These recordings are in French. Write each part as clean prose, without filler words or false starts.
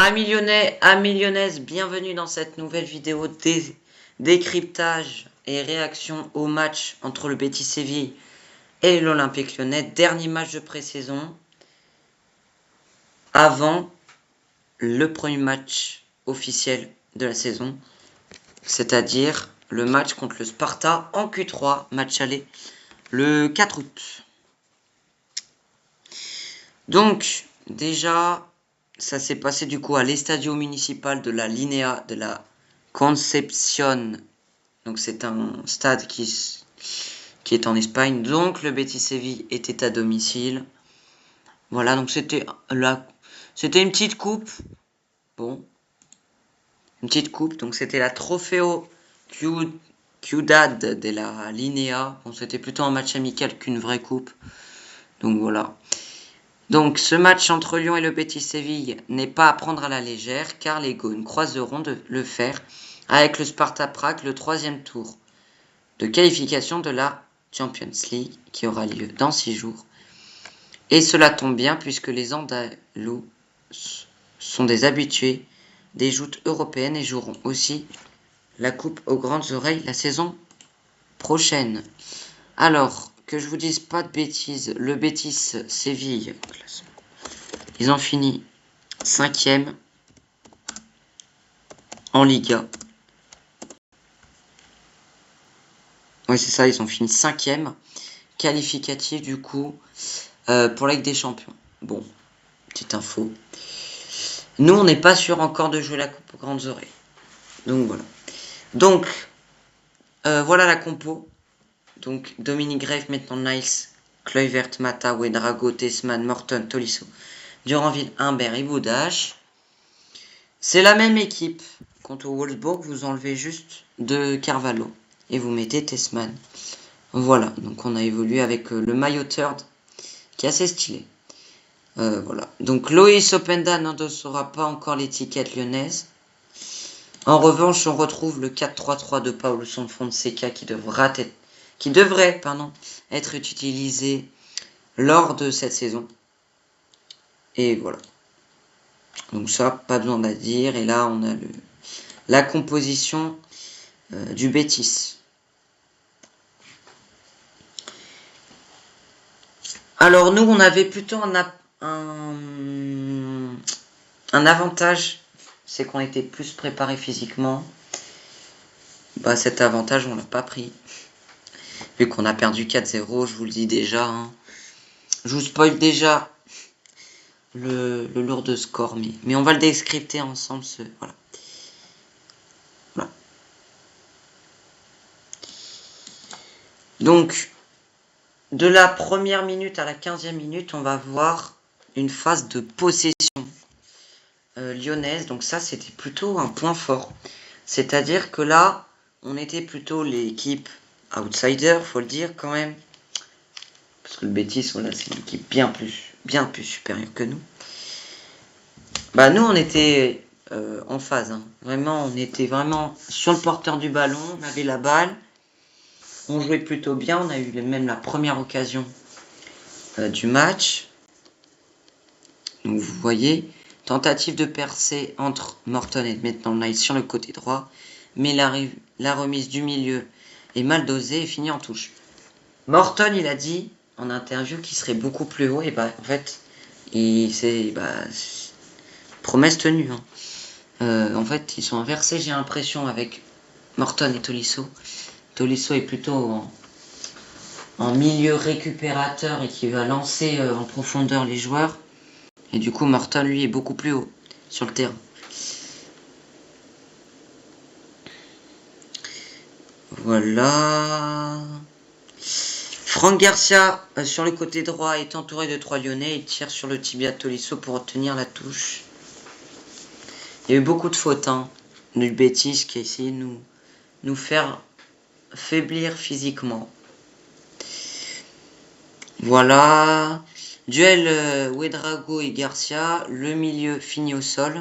Amis lyonnaises, bienvenue dans cette nouvelle vidéo décryptage et réaction au match entre le Betis Séville et l'Olympique Lyonnais. Dernier match de pré-saison avant le premier match officiel de la saison, c'est-à-dire le match contre le Sparta en Q3, match aller, le 4 août. Donc, déjà, ça s'est passé du coup à l'Estadio Municipal de la Linea de la Concepción. Donc, c'est un stade qui est en Espagne. Donc, le Betis Séville était à domicile. Voilà, donc c'était une petite coupe. Bon, une petite coupe. Donc, c'était la Trofeo Ciudad de la Linea. Bon, c'était plutôt un match amical qu'une vraie coupe. Donc, voilà. Donc, ce match entre Lyon et le Betis Séville n'est pas à prendre à la légère, car les Gaunes croiseront de le faire avec le Sparta Prague, le troisième tour de qualification de la Champions League, qui aura lieu dans 6 jours. Et cela tombe bien, puisque les Andalous sont des habitués des joutes européennes et joueront aussi la coupe aux grandes oreilles la saison prochaine. Alors, que je vous dise pas de bêtises, le Betis Séville, ils ont fini 5e en Liga. Oui, c'est ça, ils ont fini 5e, qualificatif du coup pour la Ligue des Champions. Bon, petite info. Nous, on n'est pas sûr encore de jouer la coupe aux grandes oreilles. Donc voilà. Donc, voilà la compo. Donc, Dominique Grave, maintenant Niles, Kluivert, Mata, Ouedraogo, Tessman, Morton, Tolisso, Duranville, Humbert et Boudache. C'est la même équipe. Contre Wolfsburg, vous enlevez juste de Carvalho et vous mettez Tessman. Voilà, donc on a évolué avec le maillot third qui est assez stylé. Voilà. Donc Loïs Openda n'endossera pas encore l'étiquette lyonnaise. En revanche, on retrouve le 4-3-3 de Paulo Fonseca qui devrait être utilisé lors de cette saison. Et voilà. Donc ça, pas besoin d'en dire. Et là, on a la composition du Betis. Alors nous, on avait plutôt un avantage, c'est qu'on était plus préparé physiquement. Bah, cet avantage, on l'a pas pris. Vu qu'on a perdu 4-0, je vous le dis déjà. Je vous spoil déjà le lourd de score, mais on va le décrypter ensemble. Voilà. Donc, de la première minute à la 15e minute, on va voir une phase de possession lyonnaise. Donc ça, c'était plutôt un point fort. C'est-à-dire que là, on était plutôt l'équipe outsider, faut le dire quand même. Parce que le Betis, voilà, c'est une équipe bien plus supérieure que nous. Bah nous, on était en phase. Vraiment, on était vraiment sur le porteur du ballon. On avait la balle. On jouait plutôt bien. On a eu même la première occasion du match. Donc vous voyez, tentative de percer entre Morton et maintenant Nice sur le côté droit. Mais la remise du milieu est mal dosée et finit en touche. Morton, il a dit en interview qu'il serait beaucoup plus haut. Et bah en fait, promesse tenue. En fait, ils sont inversés, j'ai l'impression, avec Morton et Tolisso. Tolisso est plutôt en milieu récupérateur et qui va lancer en profondeur les joueurs. Et du coup, Morton, lui, est beaucoup plus haut sur le terrain. Voilà. Franck Garcia, sur le côté droit, est entouré de 3 Lyonnais. Il tire sur le tibia de Tolisso pour obtenir la touche. Il y a eu beaucoup de fautes du Betis qui a essayé de nous faire faiblir physiquement. Voilà. Duel Ouedraogo et Garcia. Le milieu finit au sol.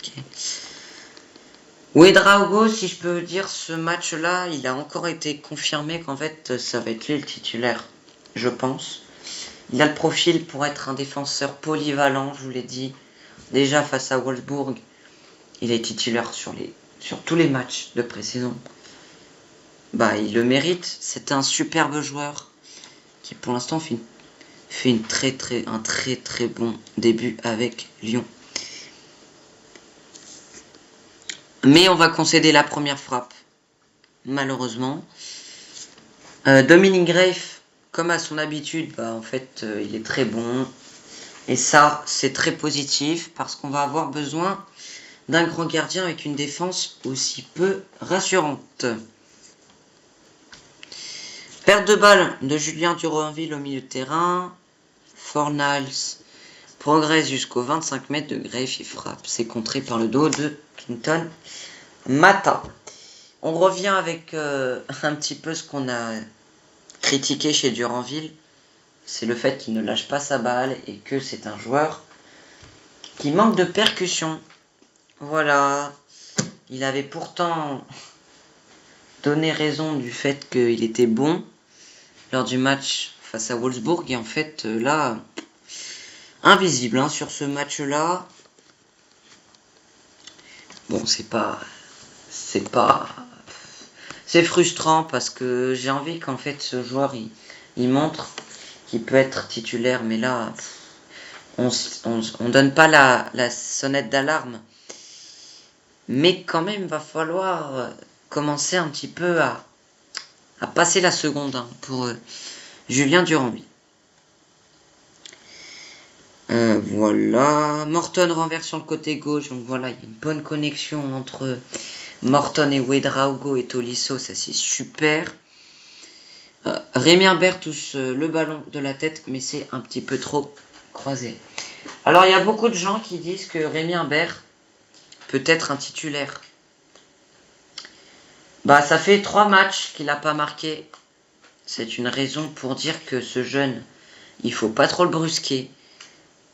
Okay. Ouedraogo, si je peux dire, ce match-là, il a encore été confirmé qu'en fait, ça va être lui le titulaire, je pense. Il a le profil pour être un défenseur polyvalent, je vous l'ai dit, Déjà face à Wolfsburg, il est titulaire sur tous les matchs de pré-saison. Bah, il le mérite. C'est un superbe joueur qui pour l'instant fait un très très bon début avec Lyon. Mais on va concéder la première frappe, malheureusement. Dominic Grave, comme à son habitude, bah, en fait, il est très bon. Et ça, c'est très positif parce qu'on va avoir besoin d'un grand gardien avec une défense aussi peu rassurante. Perte de balle de Julien Duranville au milieu de terrain. Fornals progresse jusqu'aux 25 mètres de Grave et frappe. C'est contré par le dos de Clinton Mata. On revient avec un petit peu ce qu'on a critiqué chez Duranville. C'est le fait qu'il ne lâche pas sa balle et que c'est un joueur qui manque de percussion. Voilà. Il avait pourtant donné raison du fait qu'il était bon lors du match face à Wolfsburg. Et en fait, là, invisible hein, sur ce match-là. Bon, c'est frustrant parce que j'ai envie qu'en fait ce joueur il montre qu'il peut être titulaire, mais là on donne pas la sonnette d'alarme. Mais quand même va falloir commencer un petit peu à passer la seconde hein, pour Julien Duranville. Voilà, Morton renverse sur le côté gauche, donc voilà, il y a une bonne connexion entre Morton et Ouedraogo et Tolisso, ça c'est super. Rémi Imbert touche le ballon de la tête, mais c'est un petit peu trop croisé. Alors il y a beaucoup de gens qui disent que Rémi Imbert peut être un titulaire. Bah ça fait 3 matchs qu'il n'a pas marqué. C'est une raison pour dire que ce jeune, il faut pas trop le brusquer.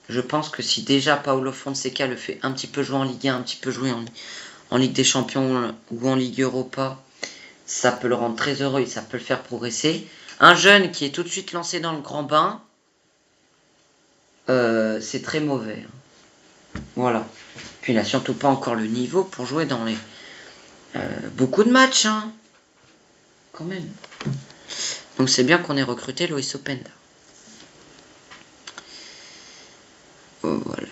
Je pense que si déjà Paulo Fonseca le fait un petit peu jouer en Ligue 1, un petit peu jouer en Ligue des Champions ou en Ligue Europa, ça peut le rendre très heureux et ça peut le faire progresser. Un jeune qui est tout de suite lancé dans le grand bain, c'est très mauvais. Voilà. Puis il n'a surtout pas encore le niveau pour jouer dans beaucoup de matchs. Hein. Quand même. Donc c'est bien qu'on ait recruté Loïs Openda. Voilà.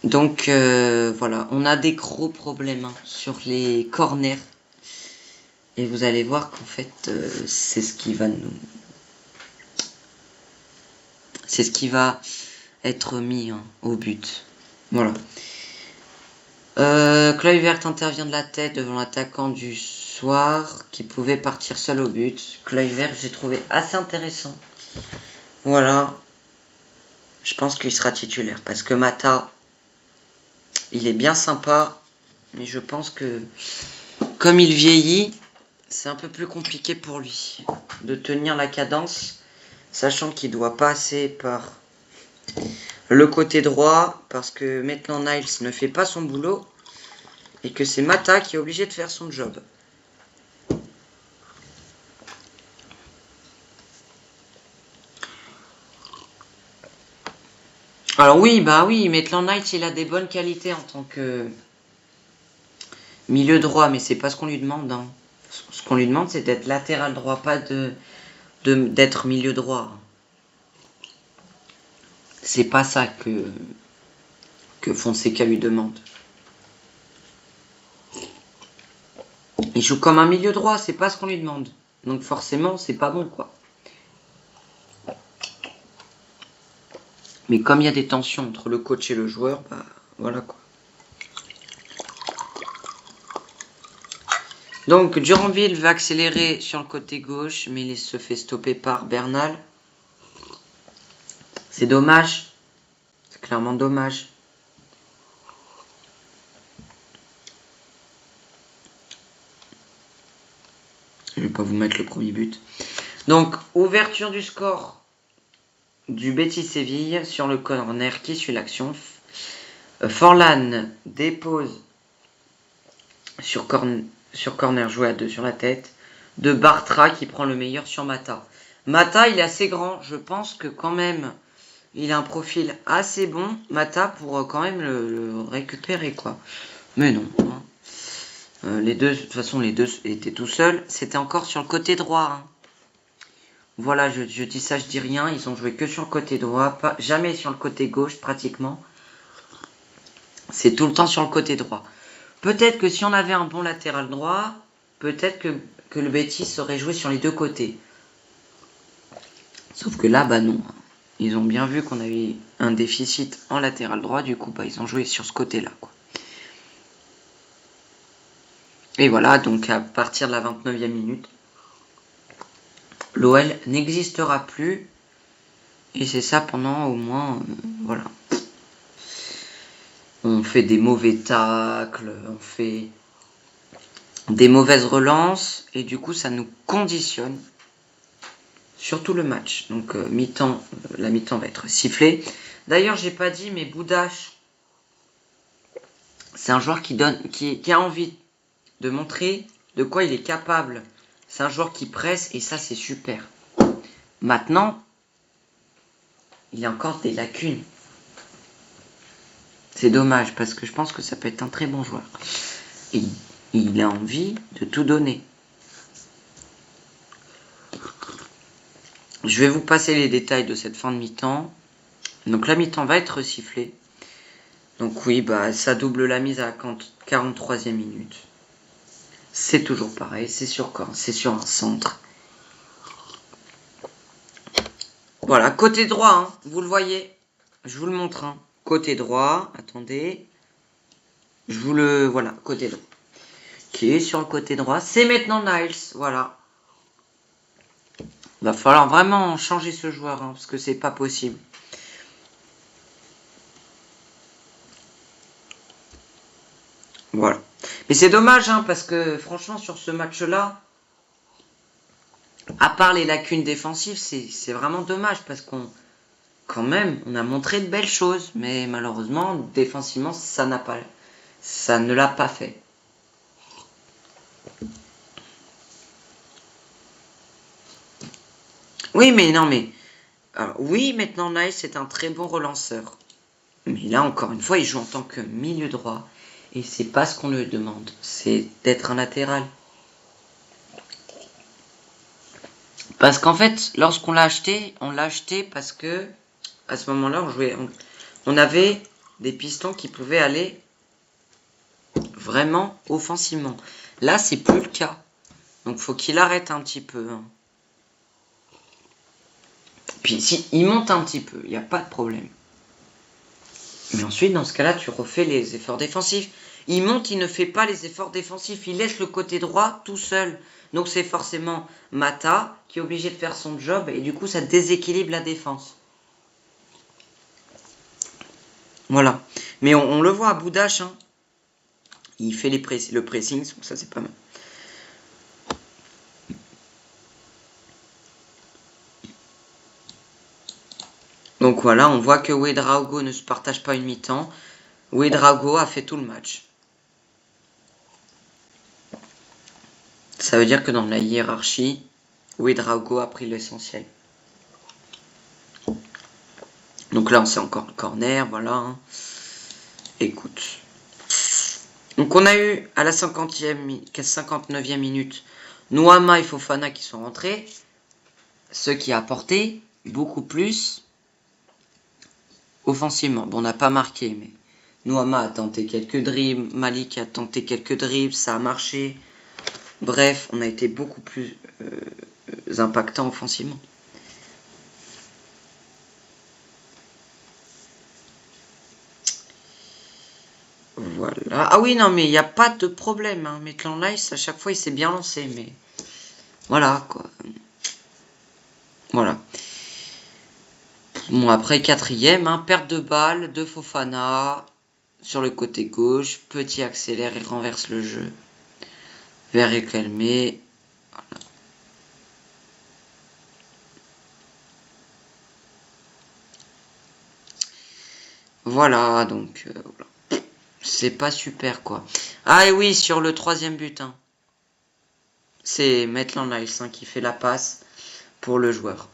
Donc voilà, on a des gros problèmes hein, sur les corners. Et vous allez voir qu'en fait, c'est ce qui va être mis hein, au but. Voilà. Kluivert intervient de la tête devant l'attaquant du soir qui pouvait partir seul au but. Kluivert, j'ai trouvé assez intéressant. Voilà. Je pense qu'il sera titulaire parce que Mata, il est bien sympa, mais je pense que comme il vieillit, c'est un peu plus compliqué pour lui de tenir la cadence, sachant qu'il doit passer par le côté droit parce que Maitland-Niles ne fait pas son boulot et que c'est Mata qui est obligé de faire son job. Alors oui, Maitland-Niles il a des bonnes qualités en tant que milieu droit, mais c'est pas ce qu'on lui demande. Hein. Ce qu'on lui demande, c'est d'être latéral droit, pas d'être milieu droit. C'est pas ça que Fonseca lui demande. Il joue comme un milieu droit, c'est pas ce qu'on lui demande. Donc forcément, c'est pas bon, quoi. Mais comme il y a des tensions entre le coach et le joueur, bah voilà quoi. Donc Duranville va accélérer sur le côté gauche, mais il se fait stopper par Bernal. C'est dommage. C'est clairement dommage. Je vais pas vous mettre le premier but. Donc, ouverture du score du Betis Séville sur le corner qui suit l'action. Forlan dépose sur corner joué à 2 sur la tête de Bartra qui prend le meilleur sur Mata. Mata, il est assez grand. Je pense que quand même, Il a un profil assez bon, Mata, pour quand même le récupérer, quoi. Mais non. Hein. Les deux, de toute façon, les deux étaient tout seuls. C'était encore sur le côté droit. Hein. Voilà, je dis ça, je dis rien. Ils ont joué que sur le côté droit, pas, jamais sur le côté gauche, pratiquement. C'est tout le temps sur le côté droit. Peut-être que si on avait un bon latéral droit, peut-être que le Betis aurait joué sur les deux côtés. Sauf que là, bah non. Ils ont bien vu qu'on avait un déficit en latéral droit, du coup, bah, ils ont joué sur ce côté-là, quoi. Et voilà, donc à partir de la 29e minute, l'OL n'existera plus. Et c'est ça pendant au moins, voilà. On fait des mauvais tacles, on fait des mauvaises relances, et du coup, ça nous conditionne sur tout le match. Donc, mi-temps, la mi-temps va être sifflée. D'ailleurs, j'ai pas dit, mais Boudache, c'est un joueur qui a envie de montrer de quoi il est capable. C'est un joueur qui presse, et ça, c'est super. Maintenant, il y a encore des lacunes. C'est dommage, parce que je pense que ça peut être un très bon joueur. Et il a envie de tout donner. Je vais vous passer les détails de cette fin de mi-temps. Donc la mi-temps va être sifflée. Donc oui, bah ça double la mise à la 43e minute. C'est toujours pareil, c'est sur un centre. Voilà, côté droit, hein, vous le voyez. Je vous le montre. Hein. Côté droit, attendez. Voilà, côté droit. Qui est sur le côté droit. C'est maintenant Niles, voilà. Va falloir vraiment changer ce joueur, hein, parce que c'est pas possible. Voilà. Mais c'est dommage, hein, parce que franchement, sur ce match-là, à part les lacunes défensives, c'est vraiment dommage, parce qu'on, quand même, on a montré de belles choses, mais malheureusement, défensivement, ça ne l'a pas fait. Oui, mais non, mais... Alors, oui, maintenant, Nice est un très bon relanceur. Mais là, encore une fois, il joue en tant que milieu droit. Et c'est pas ce qu'on lui demande. C'est d'être un latéral. Parce qu'en fait, lorsqu'on l'a acheté, on l'a acheté parce que, à ce moment-là, on avait des pistons qui pouvaient aller vraiment offensivement. Là, c'est plus le cas. Donc, faut qu'il arrête un petit peu. Hein. Puis, si il monte un petit peu, il n'y a pas de problème. Mais ensuite, dans ce cas-là, tu refais les efforts défensifs. Il monte, il ne fait pas les efforts défensifs. Il laisse le côté droit tout seul. Donc c'est forcément Mata qui est obligé de faire son job. Et du coup, ça déséquilibre la défense. Voilà. Mais on le voit à Boudache. Hein. Il fait le pressing. Donc ça, c'est pas mal. Donc voilà, on voit que Ouédraogo ne se partage pas une mi-temps. Ouédraogo a fait tout le match. Ça veut dire que dans la hiérarchie, Ouédraogo a pris l'essentiel. Donc là, on sait encore le corner, voilà. Hein. Écoute. Donc on a eu à la 59e minute Nuama et Fofana qui sont rentrés. Ce qui a apporté beaucoup plus offensivement. Bon, on n'a pas marqué, mais Nuama a tenté quelques dribbles, Malik a tenté quelques dribbles, ça a marché. Bref, on a été beaucoup plus impactant offensivement. Voilà. Ah oui, non, mais il n'y a pas de problème. Hein. Maitland Nice, à chaque fois, il s'est bien lancé, mais... Voilà, quoi. Voilà. Bon, après, quatrième, hein, perte de balle de Fofana sur le côté gauche. Petit accélère, il renverse le jeu. Vert est calmé. Voilà, donc... voilà. C'est pas super, quoi. Ah et oui, sur le troisième but, hein. C'est Maitland Niles hein, qui fait la passe pour le joueur.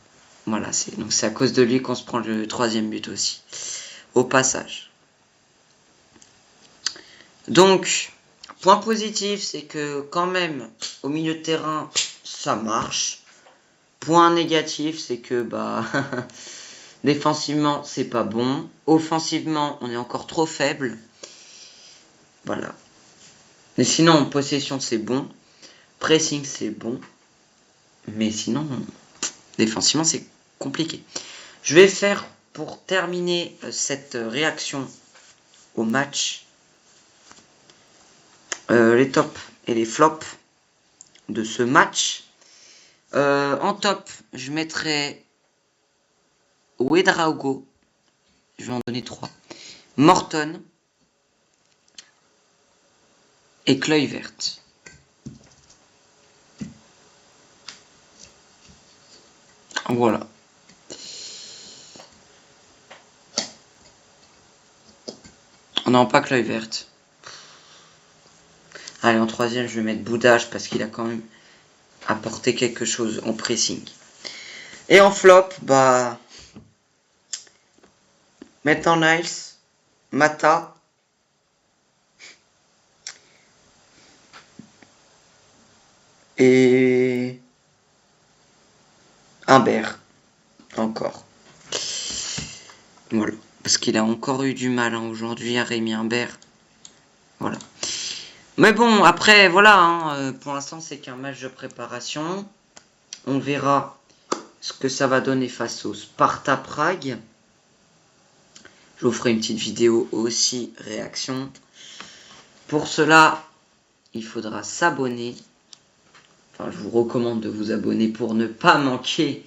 Voilà, c'est à cause de lui qu'on se prend le 3e but aussi. Au passage. Donc, point positif, c'est que quand même, au milieu de terrain, ça marche. Point négatif, c'est que défensivement, c'est pas bon. Offensivement, on est encore trop faible. Voilà. Mais sinon, en possession, c'est bon. Pressing, c'est bon. Mais sinon, défensivement, c'est compliqué. Je vais faire, pour terminer cette réaction au match, les tops et les flops de ce match. En top, je mettrai Ouedraogo. Je vais en donner 3. Morton. Et Kluivert. Voilà. Non, pas Kluivert. Allez, en 3e, je vais mettre Boudage parce qu'il a quand même apporté quelque chose en pressing. Et en flop, Maitland Niles, Mata. Et Humbert. Encore. Voilà. Parce qu'il a encore eu du mal aujourd'hui à Rémi Humbert. Voilà. Mais bon, après, voilà. Pour l'instant, c'est qu'un match de préparation. On verra ce que ça va donner face au Sparta Prague. Je vous ferai une petite vidéo aussi réaction. Pour cela, il faudra s'abonner. Enfin, je vous recommande de vous abonner pour ne pas manquer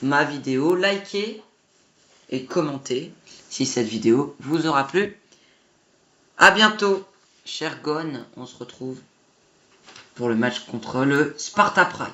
ma vidéo. Likez et commentez si cette vidéo vous aura plu. A bientôt, cher Gon. On se retrouve pour le match contre le Sparta Prague.